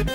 Hey,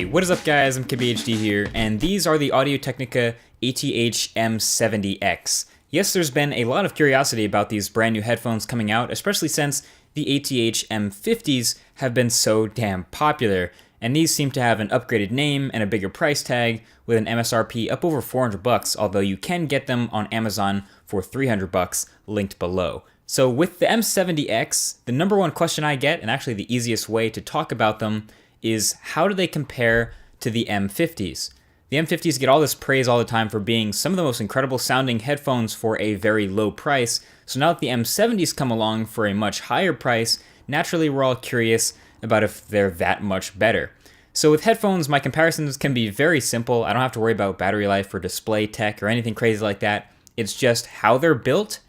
what is up guys, I'm KBHD here, and these are the Audio-Technica ATH-M70X. Yes, there's been a lot of curiosity about these brand new headphones coming out, especially since the ATH-M50s have been so damn popular, and these seem to have an upgraded name and a bigger price tag with an MSRP up over $400, although you can get them on Amazon for $300, linked below. So with the M70X, the number one question I get, and actually the easiest way to talk about them, is how do they compare to the M50s? The M50s get all this praise all the time for being some of the most incredible sounding headphones for a very low price, so now that the M70s come along for a much higher price, naturally we're all curious about if they're that much better. So with headphones, my comparisons can be very simple. I don't have to worry about battery life or display tech or anything crazy like that. It's just how they're built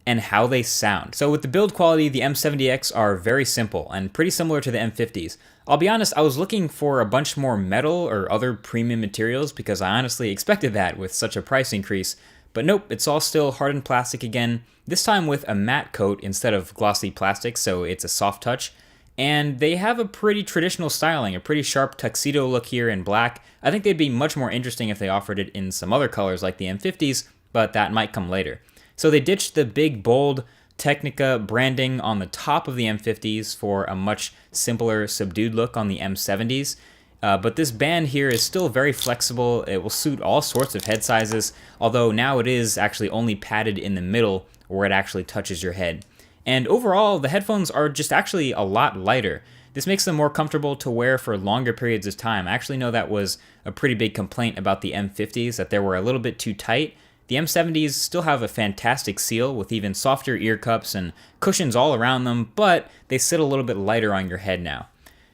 and how they sound. So with the build quality, the M70X are very simple and pretty similar to the M50s. I'll be honest, I was looking for a bunch more metal or other premium materials because I honestly expected that with such a price increase. But nope, it's all still hardened plastic again, this time with a matte coat instead of glossy plastic, so it's a soft touch. And they have a pretty traditional styling, a pretty sharp tuxedo look here in black. I think they'd be much more interesting if they offered it in some other colors like the M50s, but that might come later. So they ditched the big, bold Technica branding on the top of the M50s for a much simpler, subdued look on the M70s. But this band here is still very flexible. It will suit all sorts of head sizes, although now it is actually only padded in the middle where it actually touches your head. And overall, the headphones are just actually a lot lighter. This makes them more comfortable to wear for longer periods of time. I actually know that was a pretty big complaint about the M50s, that they were a little bit too tight. The M70s still have a fantastic seal with even softer ear cups and cushions all around them, but they sit a little bit lighter on your head now.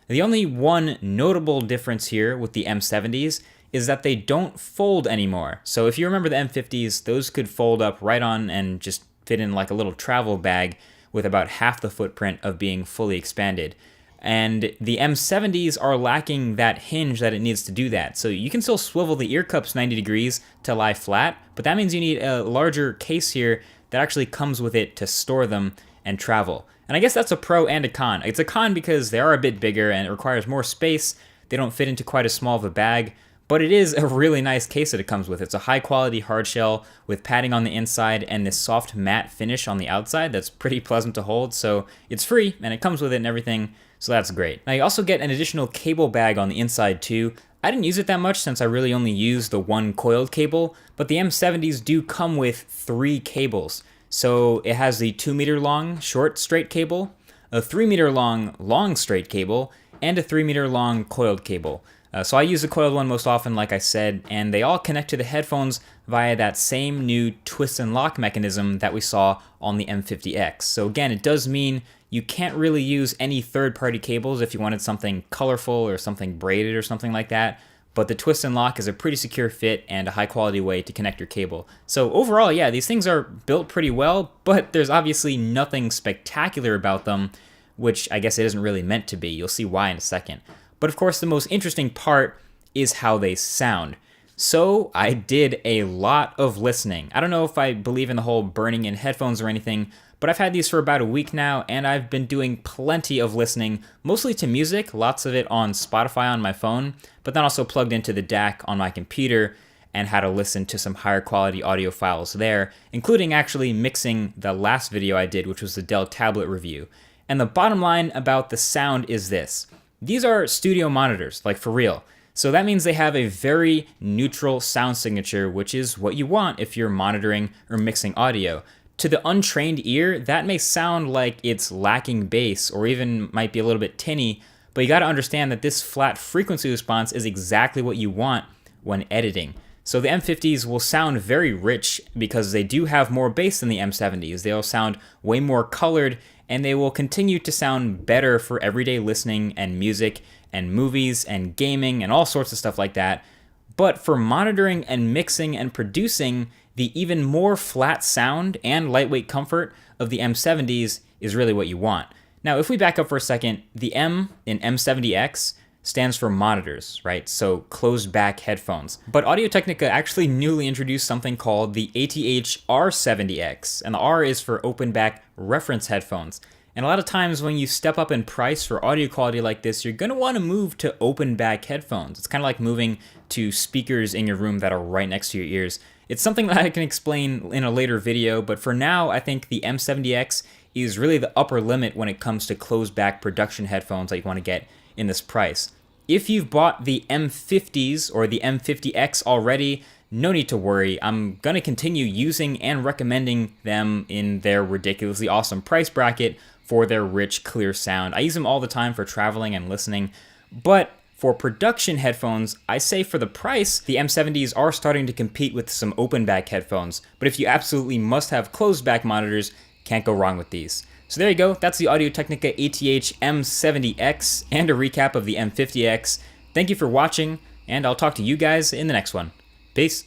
The only one notable difference here with the M70s is that they don't fold anymore. So if you remember the M50s, those could fold up right on and just fit in like a little travel bag with about half the footprint of being fully expanded. And the M70s are lacking that hinge that it needs to do that. So you can still swivel the ear cups 90 degrees to lie flat, but that means you need a larger case here that actually comes with it to store them and travel. And I guess that's a pro and a con. It's a con because they are a bit bigger and it requires more space. They don't fit into quite as small of a bag, but it is a really nice case that it comes with. It's a high quality hard shell with padding on the inside and this soft matte finish on the outside that's pretty pleasant to hold. So it's free and it comes with it and everything. So that's great. Now you also get an additional cable bag on the inside too. I didn't use it that much since I really only used the one coiled cable, but the M70s do come with 3 cables. So it has the 2-meter long short straight cable, a 3-meter long straight cable, and a 3-meter long coiled cable. So I use the coiled one most often, like I said, and they all connect to the headphones via that same new twist and lock mechanism that we saw on the M50X. So again, it does mean you can't really use any third-party cables if you wanted something colorful or something braided or something like that, but the twist and lock is a pretty secure fit and a high-quality way to connect your cable. So overall, yeah, these things are built pretty well, but there's obviously nothing spectacular about them, which I guess it isn't really meant to be. You'll see why in a second. But of course, the most interesting part is how they sound. So I did a lot of listening. I don't know if I believe in the whole burning in headphones or anything, but I've had these for about a week now, and I've been doing plenty of listening, mostly to music, lots of it on Spotify on my phone, but then also plugged into the DAC on my computer and had to listen to some higher quality audio files there, including actually mixing the last video I did, which was the Dell tablet review. And the bottom line about the sound is this. These are studio monitors, like for real. So that means they have a very neutral sound signature, which is what you want if you're monitoring or mixing audio. To the untrained ear, that may sound like it's lacking bass or even might be a little bit tinny, but you gotta understand that this flat frequency response is exactly what you want when editing. So the M50s will sound very rich because they do have more bass than the M70s. They'll sound way more colored, and they will continue to sound better for everyday listening and music and movies and gaming and all sorts of stuff like that. But for monitoring and mixing and producing, the even more flat sound and lightweight comfort of the M70s is really what you want. Now, if we back up for a second, the M in M70X stands for monitors, right? So closed back headphones. But Audio-Technica actually newly introduced something called the ATH-R70X, and the R is for open back reference headphones. And a lot of times when you step up in price for audio quality like this, you're gonna wanna move to open back headphones. It's kind of like moving to speakers in your room that are right next to your ears. It's something that I can explain in a later video, but for now, I think the M70X is really the upper limit when it comes to closed back production headphones that you wanna get in this price. If you've bought the M50s or the M50X already, no need to worry. I'm gonna continue using and recommending them in their ridiculously awesome price bracket for their rich, clear sound. I use them all the time for traveling and listening, but for production headphones, I say for the price, the M70s are starting to compete with some open back headphones, but if you absolutely must have closed back monitors, can't go wrong with these. So there you go, that's the Audio-Technica ATH-M70X and a recap of the M50X. Thank you for watching, and I'll talk to you guys in the next one. Peace.